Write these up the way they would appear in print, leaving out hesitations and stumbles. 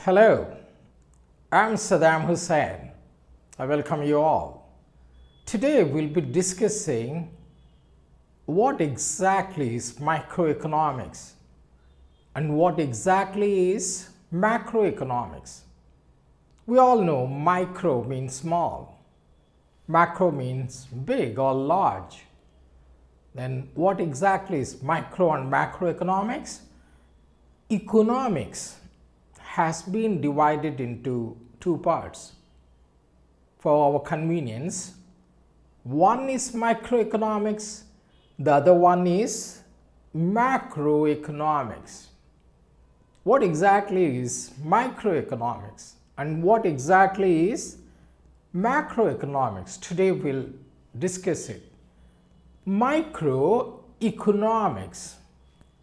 Hello, I'm Saddam Hussain. I welcome you all. Today we'll be discussing what exactly is microeconomics and what exactly is macroeconomics. We all know micro means small, macro means big or large. Then what exactly is micro and macroeconomics? Economics has been divided into two parts for our convenience. One is microeconomics, the other one is macroeconomics. What exactly is microeconomics and what exactly is macroeconomics? Today we'll discuss it. Microeconomics,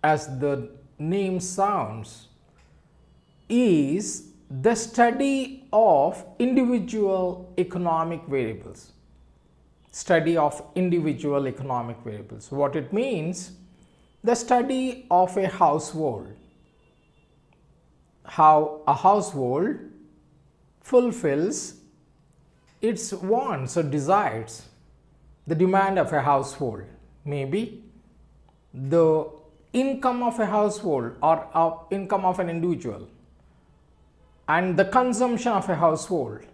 as the name sounds, is the study of individual economic variables. Study of individual economic variables. What it means? The study of a household. How a household fulfills its wants or desires. The demand of a household, maybe the income of a household or income of an individual, and the consumption of a household,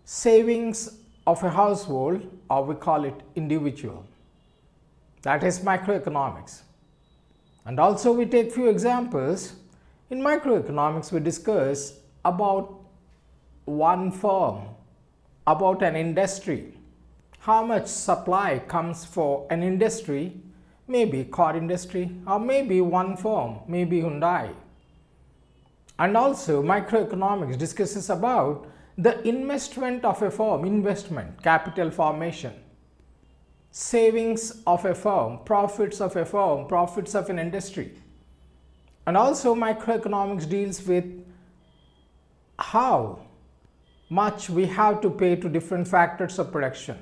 savings of a household, or we call it individual. That is macroeconomics. And also we take few examples. In microeconomics we discuss about one firm, about an industry, how much supply comes for an industry, maybe car industry, or maybe one firm, maybe Hyundai. And also microeconomics discusses about the investment of a firm, investment, capital formation, savings of a firm, profits of a firm, profits of an industry. And also microeconomics deals with how much we have to pay to different factors of production.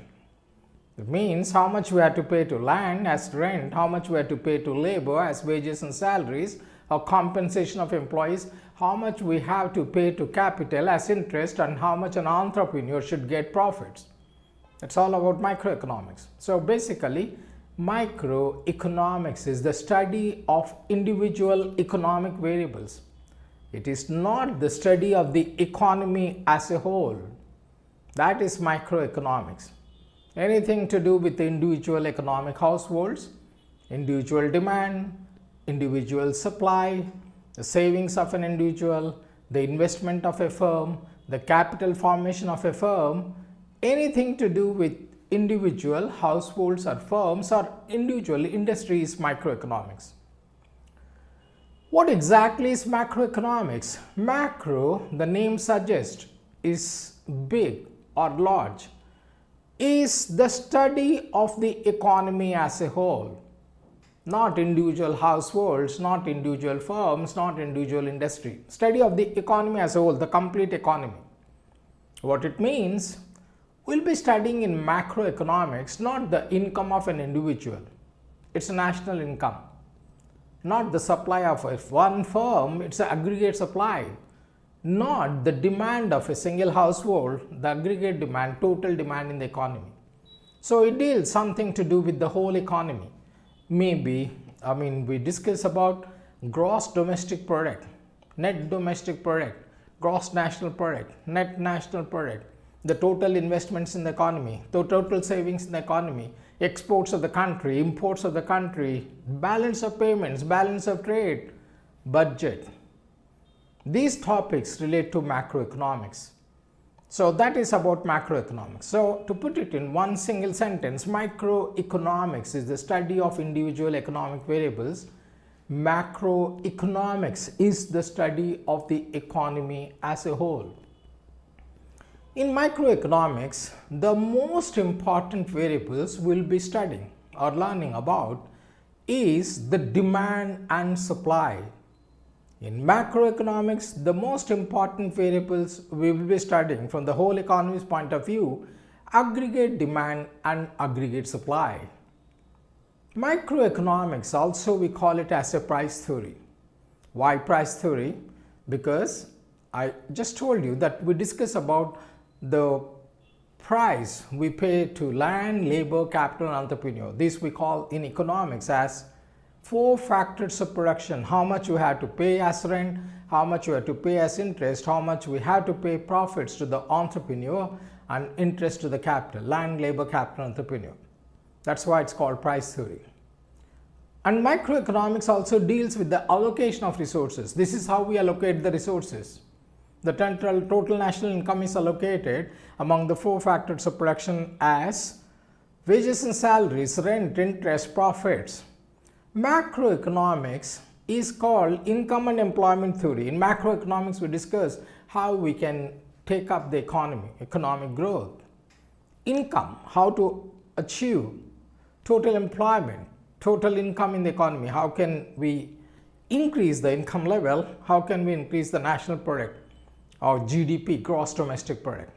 It means how much we have to pay to land as rent, how much we have to pay to labor as wages and salaries, or compensation of employees, how much we have to pay to capital as interest, and how much an entrepreneur should get profits. It's all about microeconomics. So basically, microeconomics is the study of individual economic variables. It is not the study of the economy as a whole. That is microeconomics. Anything to do with the individual economic households, individual demand, individual supply, the savings of an individual, the investment of a firm, the capital formation of a firm, anything to do with individual households or firms or individual industry is microeconomics. What exactly is macroeconomics? Macro, the name suggests, is big or large, is the study of the economy as a whole. Not individual households, not individual firms, not individual industry. Study of the economy as a whole, the complete economy. What it means, we'll be studying in macroeconomics not the income of an individual, it's a national income. Not the supply of one firm, it's an aggregate supply. Not the demand of a single household, the aggregate demand, total demand in the economy. So it deals something to do with the whole economy. Maybe, we discuss about gross domestic product, net domestic product, gross national product, net national product, the total investments in the economy, the total savings in the economy, exports of the country, imports of the country, balance of payments, balance of trade, budget. These topics relate to macroeconomics. So that is about macroeconomics. So to put it in one single sentence, microeconomics is the study of individual economic variables. Macroeconomics is the study of the economy as a whole. In microeconomics, the most important variables we'll be studying or learning about is the demand and supply. In macroeconomics, the most important variables we will be studying from the whole economy's point of view, aggregate demand and aggregate supply. Microeconomics also we call it as a price theory. Why price theory? Because I just told you that we discuss about the price we pay to land, labor, capital and entrepreneur. This we call in economics as four factors of production: how much you have to pay as rent, how much you have to pay as interest, how much we have to pay profits to the entrepreneur, and interest to the capital, land, labor, capital, entrepreneur. That's why it's called price theory. And microeconomics also deals with the allocation of resources. This is how we allocate the resources. The total national income is allocated among the four factors of production as wages and salaries, rent, interest, profits. Macroeconomics is called income and employment theory. In macroeconomics, we discuss how we can take up the economy, economic growth. Income, how to achieve total employment, total income in the economy. How can we increase the income level? How can we increase the national product or GDP, gross domestic product?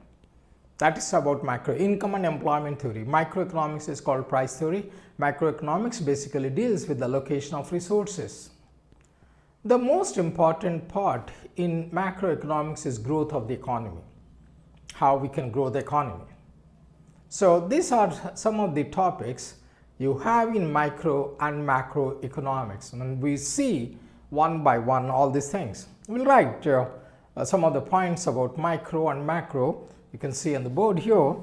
That is about macro income and employment theory. Microeconomics is called price theory. Macroeconomics basically deals with the allocation of resources. The most important part in macroeconomics is growth of the economy, how we can grow the economy. So these are some of the topics you have in micro and macroeconomics, and we see one by one all these things. We'll write some of the points about micro and macro. You can see on the board here.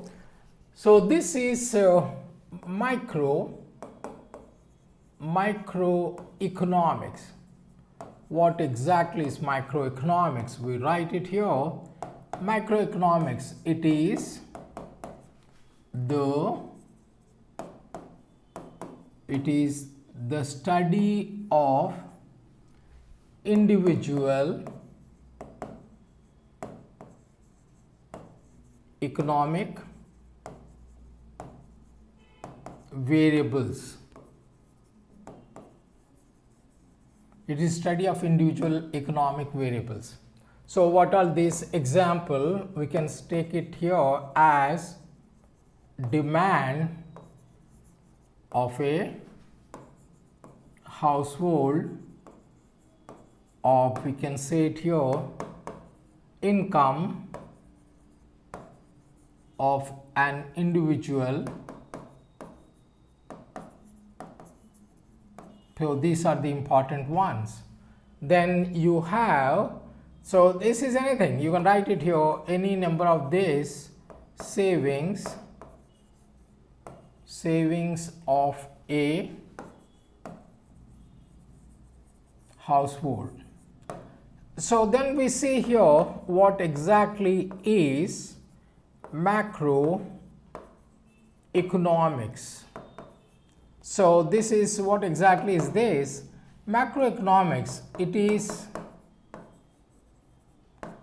So this is microeconomics. What exactly is microeconomics? We write it here. Microeconomics, it is the study of individual economic variables. It is study of individual economic variables. So what are these? Example, we can take it here as demand of a household, or we can say it here income of an individual. So these are the important ones. Then you have, so this is anything, you can write it here, any number of days savings of a household. So then we see here what exactly is macroeconomics. So this is what exactly is this. Macroeconomics, it is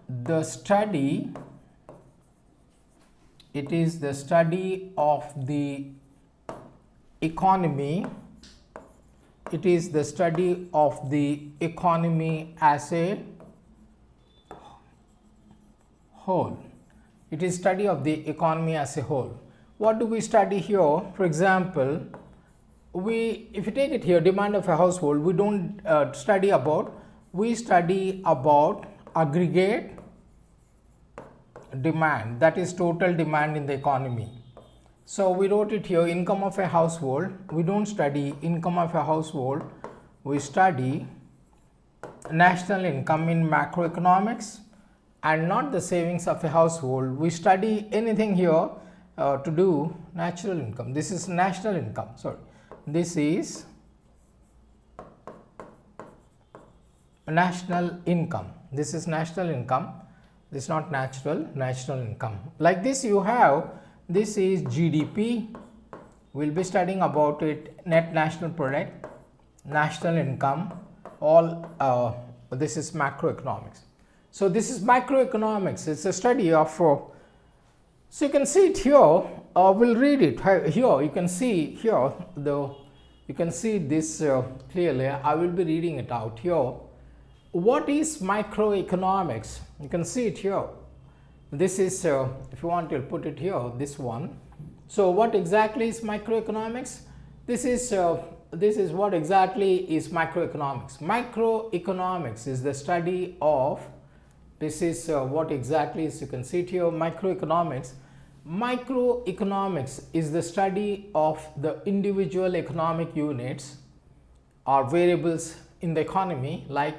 the study of the economy. It is the study of the economy as a whole. It is study of the economy as a whole. What do we study here? For example, if you take it here, demand of a household, we don't study about, we study about aggregate demand, that is total demand in the economy. So we wrote it here, income of a household. We don't study income of a household, we study national income in macroeconomics, and not the savings of a household. We study anything here to do natural income. This is national income, sorry. This is national income. This is national income. This is not natural income. Like this you have, this is GDP. We'll be studying about it, net national product, national income, all this is macroeconomics. So this is microeconomics. It's a study of, so you can see it here. We'll read it here. You can see here you can see this clearly. I will be reading it out here. What is microeconomics? You can see it here. This is if you want to put it here, this one. So what exactly is microeconomics? This is what exactly is microeconomics. Microeconomics is the study of This is what exactly is. You can see it here, microeconomics. Microeconomics is the study of the individual economic units or variables in the economy, like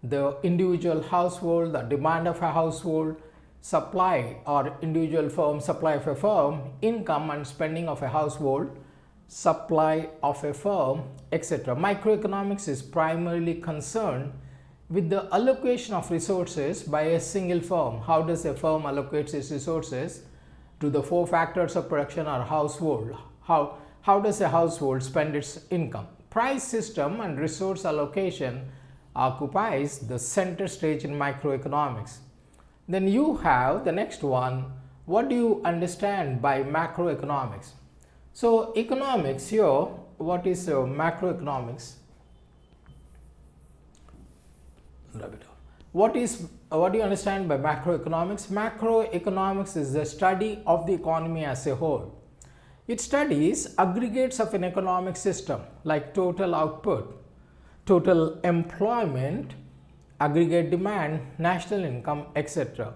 the individual household, the demand of a household, supply or individual firm, supply of a firm, income and spending of a household, supply of a firm, etc. Microeconomics is primarily concerned with the allocation of resources by a single firm. How does a firm allocate its resources to the four factors of production or household? How does a household spend its income? Price system and resource allocation occupies the center stage in microeconomics. Then you have the next one. What do you understand by macroeconomics? So economics here, what is macroeconomics? What do you understand by macroeconomics? Macroeconomics is the study of the economy as a whole. It studies aggregates of an economic system like total output, total employment, aggregate demand, national income, etc.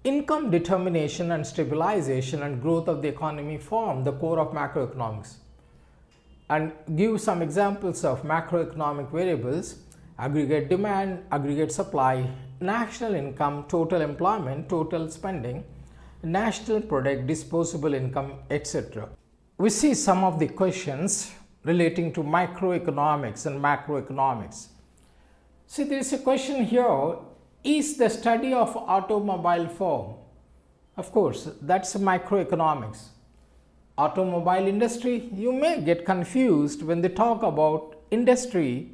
Income determination and stabilization and growth of the economy form the core of macroeconomics. And give some examples of macroeconomic variables: aggregate demand, aggregate supply, national income, total employment, total spending, national product, disposable income, etc. We see some of the questions relating to microeconomics and macroeconomics. See, there is a question here: is the study of automobile firm? Of course, that's microeconomics. Automobile industry, you may get confused when they talk about industry.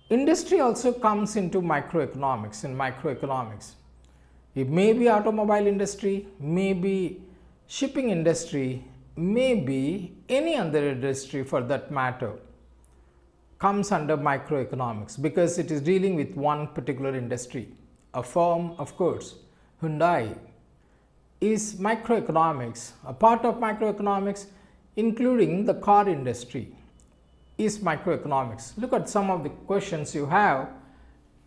Industry also comes into microeconomics. In microeconomics, it may be automobile industry, may be shipping industry, may be any other industry for that matter, comes under microeconomics because it is dealing with one particular industry. A firm, of course, Hyundai is microeconomics. A part of microeconomics, including the car industry, is microeconomics. Look at some of the questions you have.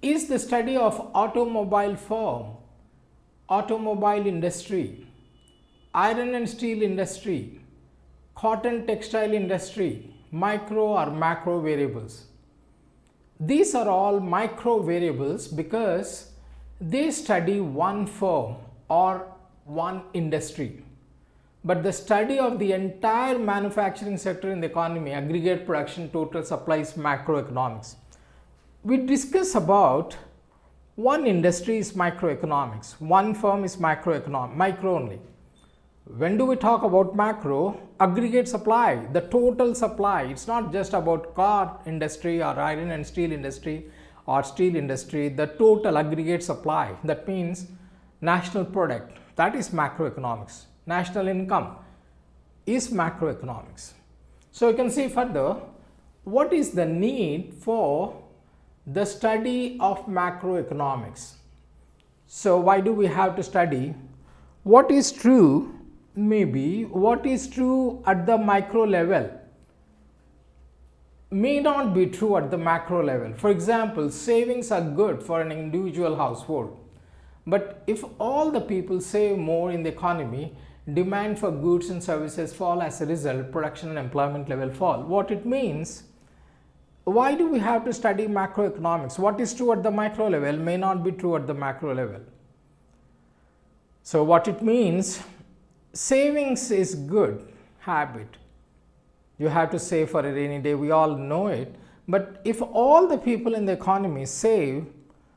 Is the study of automobile firm, automobile industry, iron and steel industry, cotton textile industry, micro or macro variables? These are all micro variables because they study one firm or one industry. But the study of the entire manufacturing sector in the economy, aggregate production, total supply, is macroeconomics. We discuss about one industry is microeconomics, one firm is micro only. When do we talk about macro? Aggregate supply, the total supply. It's not just about car industry or iron and steel industry or steel industry, the total aggregate supply. That means national product, that is macroeconomics. National income is macroeconomics. So you can see further, what is the need for the study of macroeconomics? So why do we have to study? What is true, maybe what is true at the micro level may not be true at the macro level. For example, savings are good for an individual household, but if all the people save more in the economy, demand for goods and services fall. As a result, production and employment level fall. What it means, why do we have to study macroeconomics? What is true at the micro level may not be true at the macro level. So what it means, savings is good habit. You have to save for a rainy day, we all know it. But if all the people in the economy save,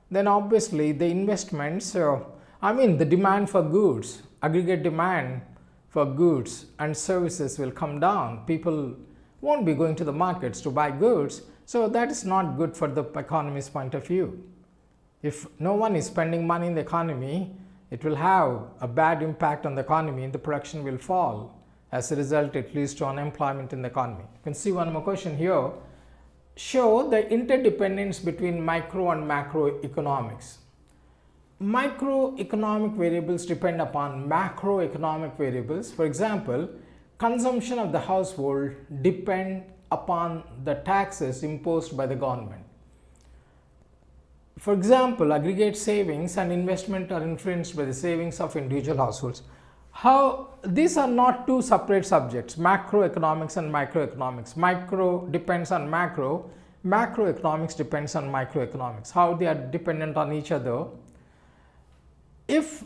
then obviously the investments, the demand for goods, aggregate demand for goods and services will come down. People won't be going to the markets to buy goods. So that is not good for the economy's point of view. If no one is spending money in the economy, it will have a bad impact on the economy and the production will fall. As a result, it leads to unemployment in the economy. You can see one more question here. Show the interdependence between micro and macroeconomics. Microeconomic variables depend upon macroeconomic variables. For example, consumption of the household depend upon the taxes imposed by the government. For example, aggregate savings and investment are influenced by the savings of individual households. How these are not two separate subjects, macroeconomics and microeconomics. Micro depends on macro, macroeconomics depends on microeconomics. How they are dependent on each other. If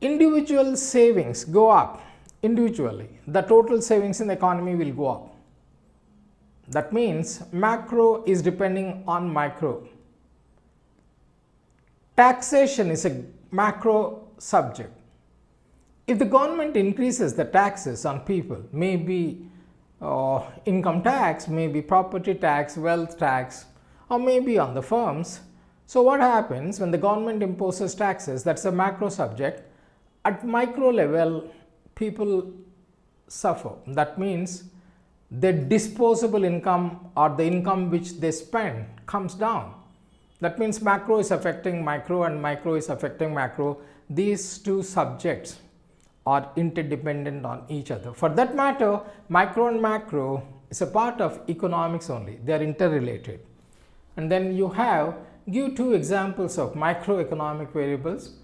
individual savings go up individually, the total savings in the economy will go up. That means macro is depending on micro. Taxation is a macro subject. If the government increases the taxes on people, maybe income tax, maybe property tax, wealth tax, or maybe on the firms. So what happens when the government imposes taxes? That's a macro subject. At micro level, people suffer. That means their disposable income or the income which they spend comes down. That means macro is affecting micro and micro is affecting macro. These two subjects are interdependent on each other. For that matter, micro and macro is a part of economics only. They are interrelated. And then you give two examples of microeconomic variables.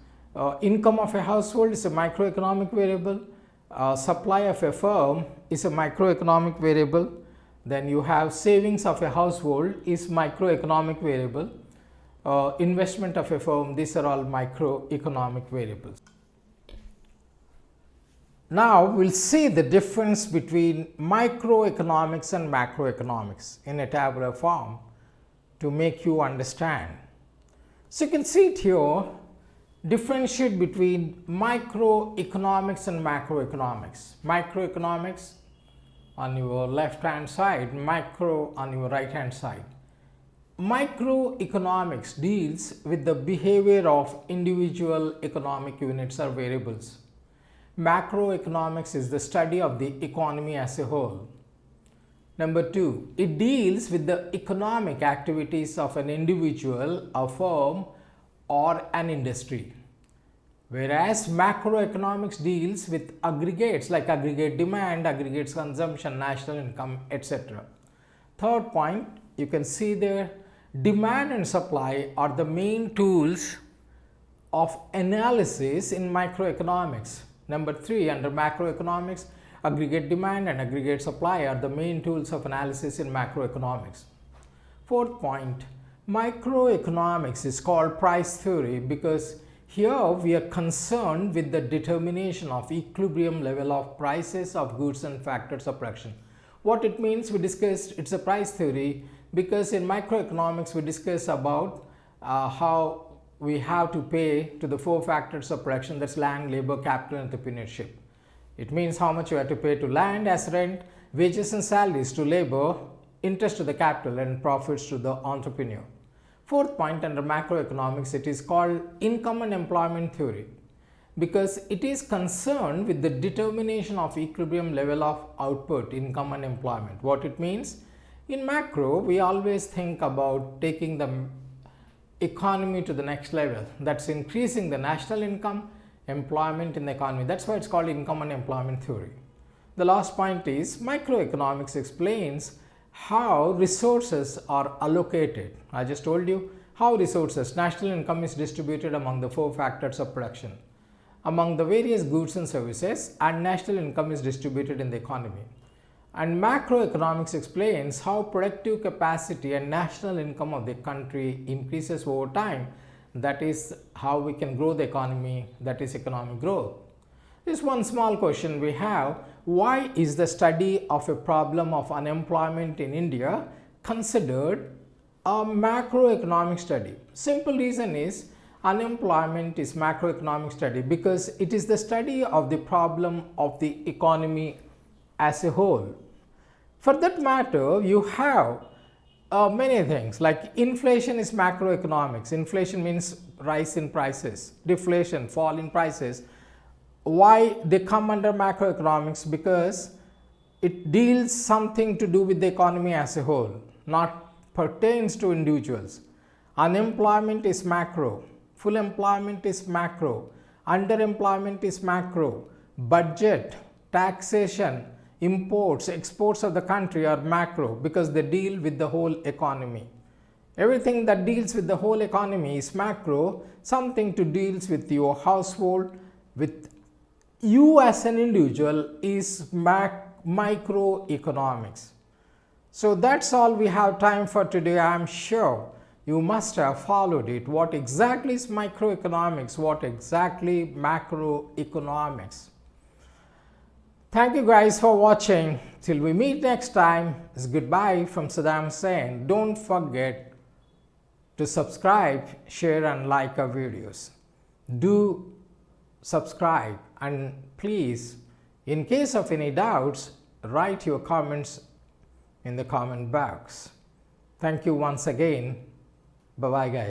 Income of a household is a microeconomic variable. Supply of a firm is a microeconomic variable. Then you have savings of a household is microeconomic variable. Investment of a firm, these are all microeconomic variables. Now we'll see the difference between microeconomics and macroeconomics in a tabular form to make you understand. So you can see it here, differentiate between microeconomics and macroeconomics. Microeconomics on your left hand side, macro on your right hand side. Microeconomics deals with the behavior of individual economic units or variables. Macroeconomics is the study of the economy as a whole. Number two, it deals with the economic activities of an individual, a firm, or an industry. Whereas macroeconomics deals with aggregates like aggregate demand, aggregate consumption, national income, etc. Third point, you can see there, demand and supply are the main tools of analysis in microeconomics. Number three, under macroeconomics, aggregate demand and aggregate supply are the main tools of analysis in macroeconomics. Fourth point, microeconomics is called price theory because here we are concerned with the determination of equilibrium level of prices of goods and factors of production. What it means, we discussed, it's a price theory because in microeconomics we discuss about how we have to pay to the four factors of production, that's land, labor, capital and entrepreneurship. It means how much you have to pay to land as rent, wages and salaries to labor, interest to the capital and profits to the entrepreneur. Fourth point, under macroeconomics, it is called income and employment theory because it is concerned with the determination of equilibrium level of output, income and employment. What it means, in macro we always think about taking the economy to the next level, that's increasing the national income, employment in the economy. That's why it's called income and employment theory. The last point is microeconomics explains how resources are allocated. I just told you how resources, national income is distributed among the four factors of production, among the various goods and services, and national income is distributed in the economy. And macroeconomics explains how productive capacity and national income of the country increases over time. That is how we can grow the economy, that is economic growth. This one small question we have, why is the study of a problem of unemployment in India considered a macroeconomic study? Simple reason is unemployment is macroeconomic study because it is the study of the problem of the economy as a whole. For that matter, you have many things like inflation is macroeconomics. Inflation means rise in prices, deflation, fall in prices. Why they come under macroeconomics? Because it deals something to do with the economy as a whole, not pertains to individuals. Unemployment is macro, full employment is macro, underemployment is macro, budget, taxation, imports, exports of the country are macro because they deal with the whole economy. Everything that deals with the whole economy is macro. Something to deals with your household, with you as an individual is microeconomics. So that's all we have time for today. I am sure you must have followed it. What exactly is microeconomics? What exactly macroeconomics? Thank you guys for watching. Till we meet next time, it's goodbye from Saddam Hussein. Don't forget to subscribe, share and like our videos. Do subscribe, and please, in case of any doubts, write your comments in the comment box. Thank you once again. Bye bye guys.